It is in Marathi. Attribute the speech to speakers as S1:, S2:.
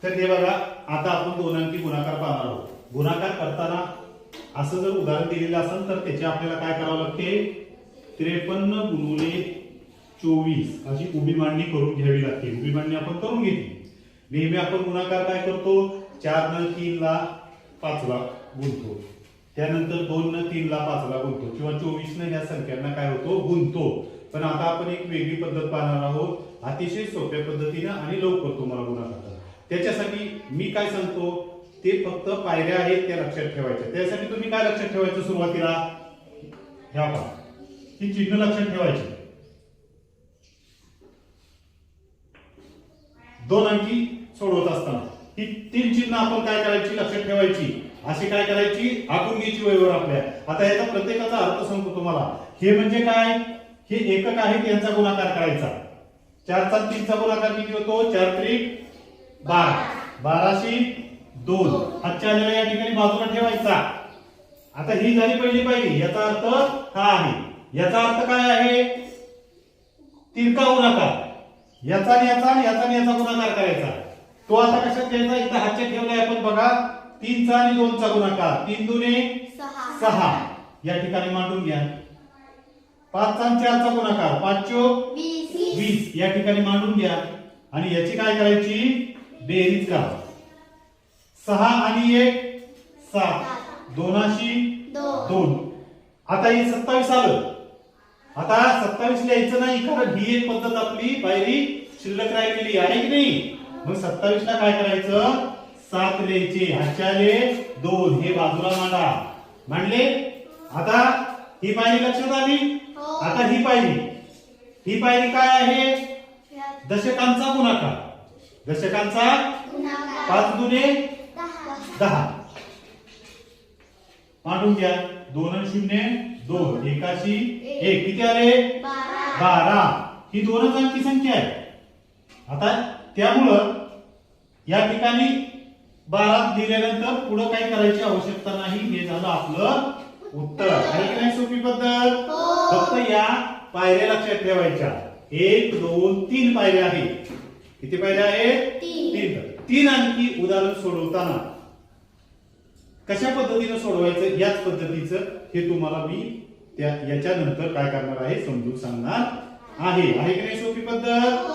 S1: तर हे बघा, आता आपण दोन अंकी गुणाकार पाहणार आहोत. गुणाकार करताना असं जर उदाहरण दिलेलं असेल तर त्याची आपल्याला काय करावं लागते, 53 गुणिले 24 अशी उभी मांडणी करून घ्यावी लागते. उभी मांडणी आपण करून घेतली. नेहमी आपण गुणाकार काय करतो, 4 न 3 ला 5 ला गुणतो, त्यानंतर 2 न 3 ला 5 ला गुणतो किंवा 24 न ह्या संख्यांना काय होतो, गुणतो. पण आता आपण एक वेगळी पद्धत पाहणार आहोत, अतिशय सोप्या पद्धतीने आणि लवकर तुम्हाला गुणाकार. त्याच्यासाठी मी काय सांगतो, ते फक्त पायऱ्या आहेत त्या लक्षात ठेवायच्या. त्यासाठी तुम्ही काय लक्षात ठेवायचं, सुरुवातीला ह्या पहा, ही चिन्ह लक्षात ठेवायची. दोन अंकी सोडवत असताना ही 3 चिन्ह आपण काय करायची, लक्षात ठेवायची. अशी काय करायची, आखून घ्यायची वहीवर आपल्या. आता याचा प्रत्येकाचा अर्थ सांगतो तुम्हाला. हे म्हणजे काय, हे एकक आहेत, यांचा गुणाकार करायचा. 4 चा 3 चा गुणाकार किती होतो, 4 त्रिक 12, 12 शी 2. हातच्या आलेला या ठिकाणी बाजूला ठेवायचा. आता ही झाली पहिली पायरी. याचा अर्थ हा आहे. याचा अर्थ काय आहे, तिरका गुणाकार. याचा आणि याचा आणि याचा आणि याचा गुणाकार करायचा. तो आता कशात घ्यायचा, इथं हातच्या ठेवलाय आपण बघा, 3 चा आणि 2 चा गुणाकार. 3 दुने 6 या ठिकाणी मांडून घ्या. 5 चा आणि 4 चा गुणाकार, 5 चोक 20 या ठिकाणी मांडून घ्या. आणि याची काय करायची, बेरीज करा. 6 आणि 1 7, 2शी 2. आता हे 27 आलं. आता 27 लिहायचं नाही, कारण ही एक पद्धत आपली पायरी शिल्लक राहिलेली आहे की नाही. मग 27 ला काय करायचं, 7 लिहायचे. हातच्याले 2 हे बाजूला मांडा. मांडले. आता ही पायरी लक्षात आली. आता ही पायरी काय आहे, दशकांचा गुणाकार. दशकांचा 5 दुने 10 मांडून घ्या. 2 आणि 0 2, 1शी 1 किती आले, 12. ही दोनच अंकी संख्या आहे. आता त्यामुळं या ठिकाणी 12 दिल्यानंतर पुढे काही करायची आवश्यकता नाही. हे झालं आपलं उत्तर. आहे की नाही सोपी पद्धत. फक्त या पायऱ्या लक्षात ठेवायच्या. 1 2 3 पायऱ्या आहेत. किती पायऱ्या आहेत, 3 अंकी उदाहरण सोडवताना कशा पद्धतीने सोडवायचं, याच पद्धतीचं हे तुम्हाला मी याच्या नंतर काय करणार आहे समजून सांगणार आहे. आहे की नाही सोपी पद्धत.